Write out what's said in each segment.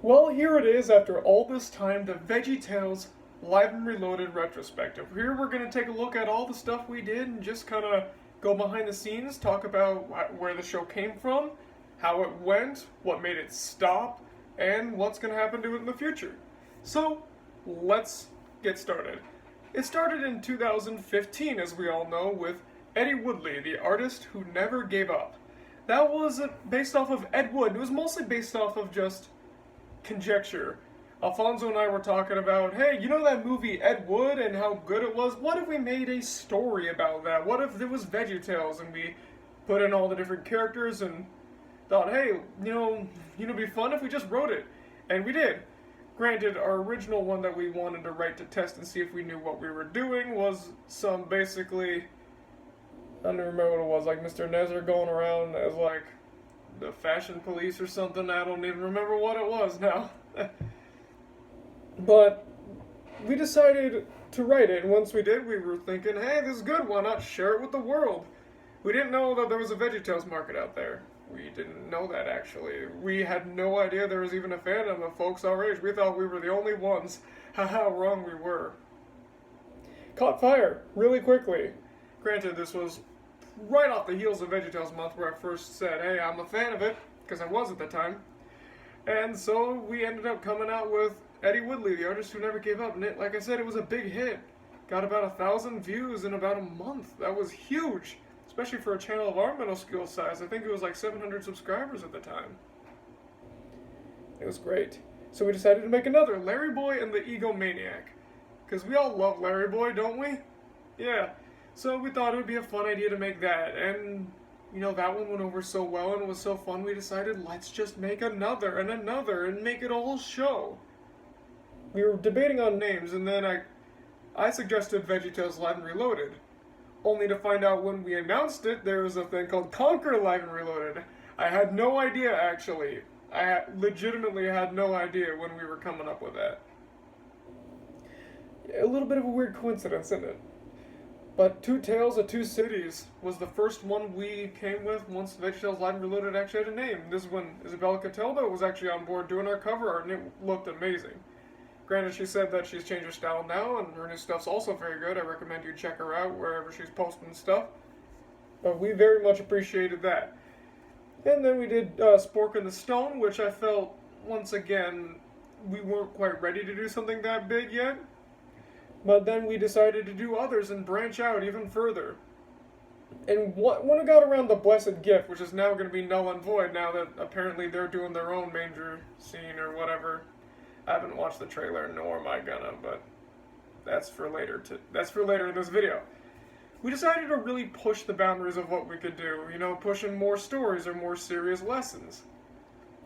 Well, here it is after all this time, the VeggieTales Live and Reloaded Retrospective. Here we're going to take a look at all the stuff we did and just kind of go behind the scenes, talk about where the show came from, how it went, what made it stop, and what's going to happen to it in the future. So, let's get started. It started in 2015, as we all know, with Eddie Woodley, the artist who never gave up. That was based off of Ed Wood. It was mostly based off of just conjecture. Alfonso and I were talking about, hey, you know that movie Ed Wood and how good it was? What if we made a story about that? What if there was VeggieTales and we put in all the different characters and thought, hey, it'd be fun if we just wrote it. And we did. Granted, our original one that we wanted to write to test and see if we knew what we were doing was some basically, I don't remember what it was, like Mr. Nezer going around as like the fashion police or something. I don't even remember what it was now. But we decided to write it, and once we did, we were thinking, hey, this is good, why not share it with the world? We didn't know that there was a VeggieTales market out there. We didn't know that, actually. We had no idea there was even a fandom of folks our age. We thought we were the only ones. How wrong we were. Caught fire really quickly. Granted, this was right off the heels of VeggieTales month where I first said, hey, I'm a fan of it, because I was at the time. And so we ended up coming out with Eddie Woodley, the artist who never gave up. And it, like I said, it was a big hit. Got about 1,000 views in about a month. That was huge, especially for a channel of our middle school size. I think it was like 700 subscribers at the time. It was great. So we decided to make another, Larry Boy and the Egomaniac. Because we all love Larry Boy, don't we? Yeah. So we thought it would be a fun idea to make that. And that one went over so well and it was so fun, we decided, let's just make another and another and make it a whole show. We were debating on names, and then I suggested VeggieTales Live and Reloaded, only to find out when we announced it, there was a thing called Conquer Live and Reloaded. I had no idea, actually. I legitimately had no idea when we were coming up with that. A little bit of a weird coincidence, isn't it? But Two Tales of Two Cities was the first one we came with once VeggieTales Live and Reloaded actually had a name. This is when Isabella Cataldo was actually on board doing our cover art, and it looked amazing. Granted, she said that she's changed her style now, and her new stuff's also very good. I recommend you check her out wherever she's posting stuff. But we very much appreciated that. And then we did Spork and the Stone, which I felt, once again, we weren't quite ready to do something that big yet. But then we decided to do others and branch out even further. And when it got around the Blessed Gift, which is now going to be null and void now that apparently they're doing their own manger scene or whatever. I haven't watched the trailer, nor am I gonna, but that's for later in this video. We decided to really push the boundaries of what we could do, pushing more stories or more serious lessons.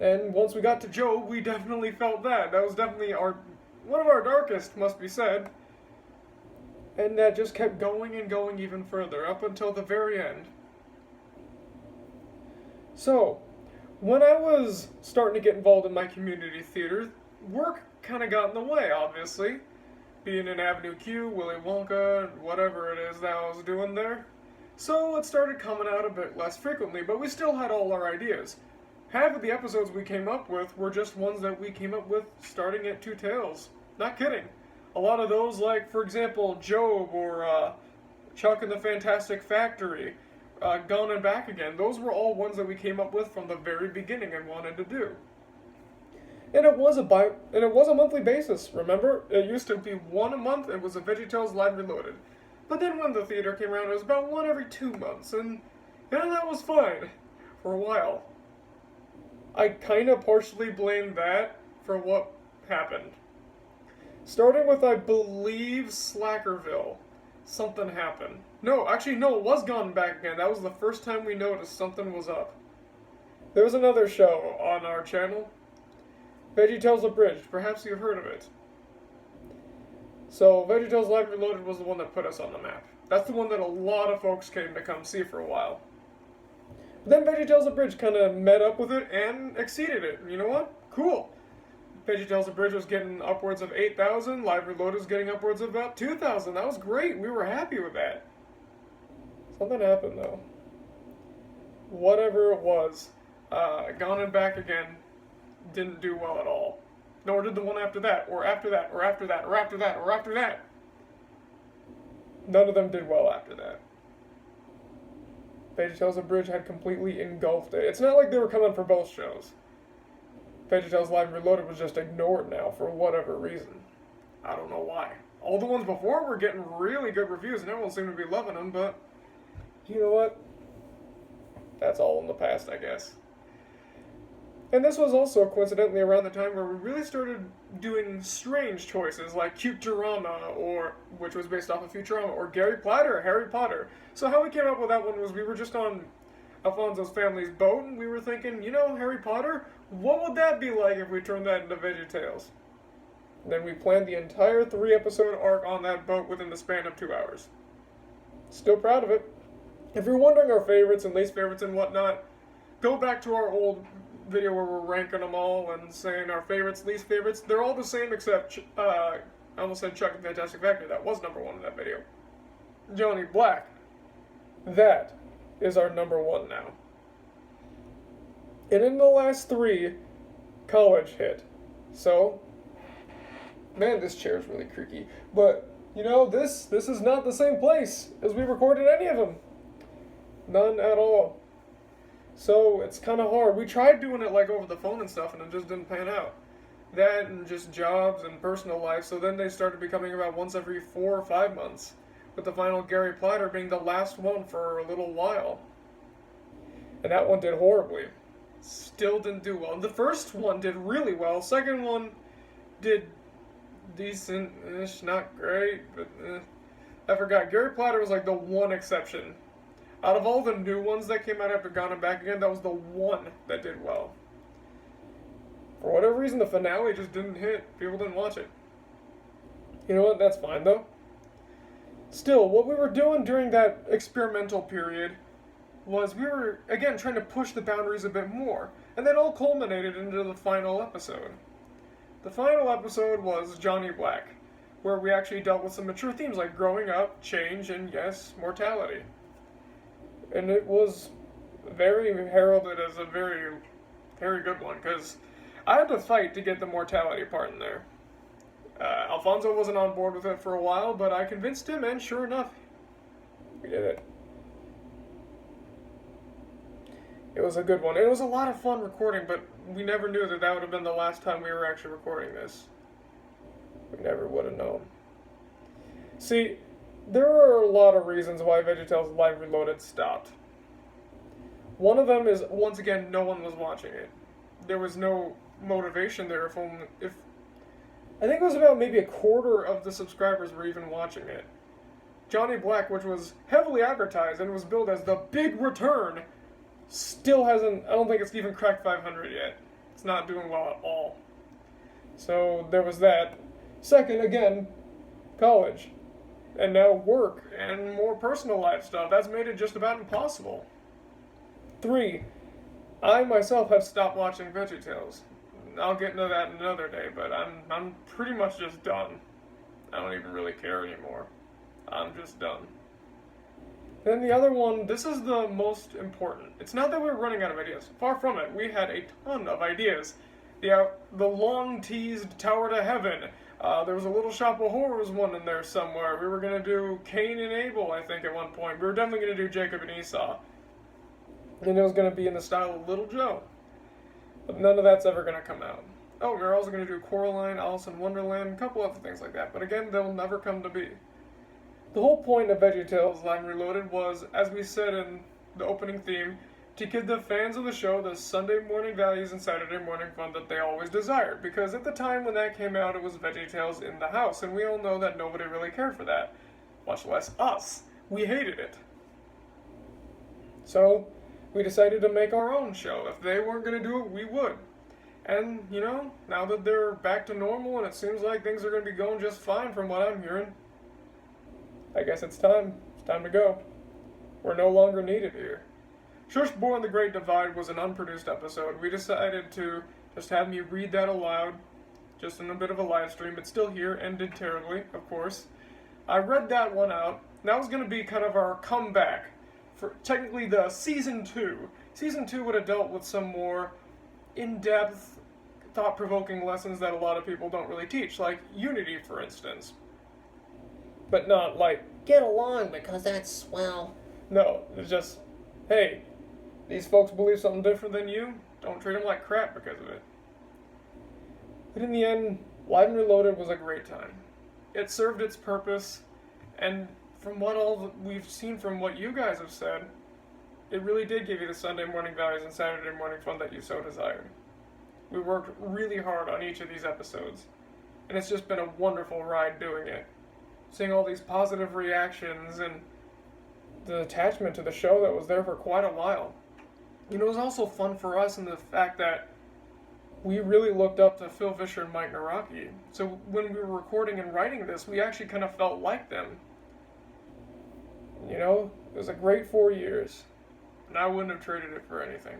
And once we got to Job, we definitely felt that. That was definitely one of our darkest, must be said. And that just kept going and going even further, up until the very end. So, when I was starting to get involved in my community theater, work kind of got in the way, obviously. Being in Avenue Q, Willy Wonka, whatever it is that I was doing there. So it started coming out a bit less frequently, but we still had all our ideas. Half of the episodes we came up with were just ones that we came up with starting at Two Tales. Not kidding. A lot of those, like, for example, Job or Chuck and the Fantastic Factory, Gone and Back Again, those were all ones that we came up with from the very beginning and wanted to do. And it was a monthly basis, remember? It used to be one a month, it was a VeggieTales Live Reloaded. But then when the theater came around, it was about one every 2 months, and that was fine for a while. I kind of partially blame that for what happened. Starting with, I believe, Slackerville, something happened. No, it was Gone Back Again. That was the first time we noticed something was up. There was another show on our channel, VeggieTales Abridged. Perhaps you've heard of it. So, VeggieTales Live Reloaded was the one that put us on the map. That's the one that a lot of folks came to come see for a while. But then VeggieTales Abridged kind of met up with it and exceeded it. You know what? Cool. VeggieTales Abridged was getting upwards of 8,000. Live Reloaded was getting upwards of about 2,000. That was great. We were happy with that. Something happened, though. Whatever it was, Gone and Back Again didn't do well at all. Nor did the one after that, or after that, or after that, or after that, or after that. None of them did well after that. VeggieTales Abridged had completely engulfed it. It's not like they were coming for both shows. VeggieTales Live Reloaded was just ignored now for whatever reason. I don't know why. All the ones before were getting really good reviews and everyone seemed to be loving them, but you know what? That's all in the past, I guess. And this was also coincidentally around the time where we really started doing strange choices like Cuterama, or which was based off of Futurama, or Gary Platter, Harry Potter. So how we came up with that one was we were just on Alfonso's family's boat and we were thinking, you know, Harry Potter, what would that be like if we turned that into VeggieTales? And then we planned the entire 3-episode arc on that boat within the span of 2 hours. Still proud of it. If you're wondering our favorites and least favorites and whatnot, go back to our old video where we're ranking them all and saying our favorites, least favorites. They're all the same except, I almost said Chuck and Fantastic Factory. That was number 1 in that video. Johnny Black. That is our number 1 now. And in the last 3, college hit. So, man, this chair is really creaky. But, you know, this is not the same place as we recorded any of them. None at all. So, it's kind of hard. We tried doing it like over the phone and stuff and it just didn't pan out. That and just jobs and personal life. So then they started becoming about once every 4 or 5 months. With the final Gary Platter being the last one for a little while. And that one did horribly. Still didn't do well. The first one did really well. Second one did decent-ish, not great, but I forgot. Gary Platter was like the one exception. Out of all the new ones that came out after Gone and Back Again, that was the one that did well. For whatever reason, the finale just didn't hit. People didn't watch it. You know what? That's fine, though. Still, what we were doing during that experimental period was we were, again, trying to push the boundaries a bit more. And that all culminated into the final episode. The final episode was Johnny Black, where we actually dealt with some mature themes like growing up, change, and yes, mortality. And it was very heralded as a very, very good one, because I had to fight to get the mortality part in there. Alfonso wasn't on board with it for a while, but I convinced him, and sure enough, we did it. It was a good one. It was a lot of fun recording, but we never knew that that would have been the last time we were actually recording this. We never would have known. See, there are a lot of reasons why VeggieTales Live Reloaded stopped. One of them is, once again, no one was watching it. There was no motivation there if I think it was about maybe a quarter of the subscribers were even watching it. Johnny Black, which was heavily advertised and was billed as the big return, still hasn't, I don't think it's even cracked 500 yet. It's not doing well at all. So there was that. Second, again, college. And now work and more personal life stuff. That's made it just about impossible. 3, I myself have stopped watching VeggieTales. I'll get into that another day, but I'm pretty much just done. I don't even really care anymore. I'm just done. Then the other one, this is the most important. It's not that we were running out of ideas. Far from it. We had a ton of ideas. The long-teased Tower to Heaven. There was a Little Shop of Horrors one in there somewhere. We were going to do Cain and Abel, I think, at one point. We were definitely going to do Jacob and Esau. And it was going to be in the style of Little Joe. But none of that's ever going to come out. Oh, we were also going to do Coraline, Alice in Wonderland, a couple other things like that. But again, they'll never come to be. The whole point of VeggieTales Live Reloaded was, as we said in the opening theme, to give the fans of the show the Sunday morning values and Saturday morning fun that they always desired. Because at the time when that came out, it was VeggieTales in the house, and we all know that nobody really cared for that. Much less us. We hated it. So, we decided to make our own show. If they weren't going to do it, we would. And, you know, now that they're back to normal and it seems like things are going to be going just fine from what I'm hearing, I guess it's time. It's time to go. We're no longer needed here. Shush Boy and the Great Divide was an unproduced episode. We decided to just have me read that aloud, just in a bit of a live stream. It's still here, ended terribly, of course. I read that one out. That was going to be kind of our comeback for technically the Season 2. Season 2 would have dealt with some more in-depth thought-provoking lessons that a lot of people don't really teach, like unity, for instance. But not like, Get along because that's swell. no, it's just, hey, these folks believe something different than you, don't treat them like crap because of it. But in the end, Live and Reloaded was a great time. It served its purpose, and from what all we've seen from what you guys have said, it really did give you the Sunday morning values and Saturday morning fun that you so desired. We worked really hard on each of these episodes, and it's just been a wonderful ride doing it. Seeing all these positive reactions and the attachment to the show that was there for quite a while. You know, it was also fun for us in the fact that we really looked up to Phil Vischer and Mike Naraki. So when we were recording and writing this, we actually kind of felt like them. You know, it was a great 4 years, and I wouldn't have traded it for anything.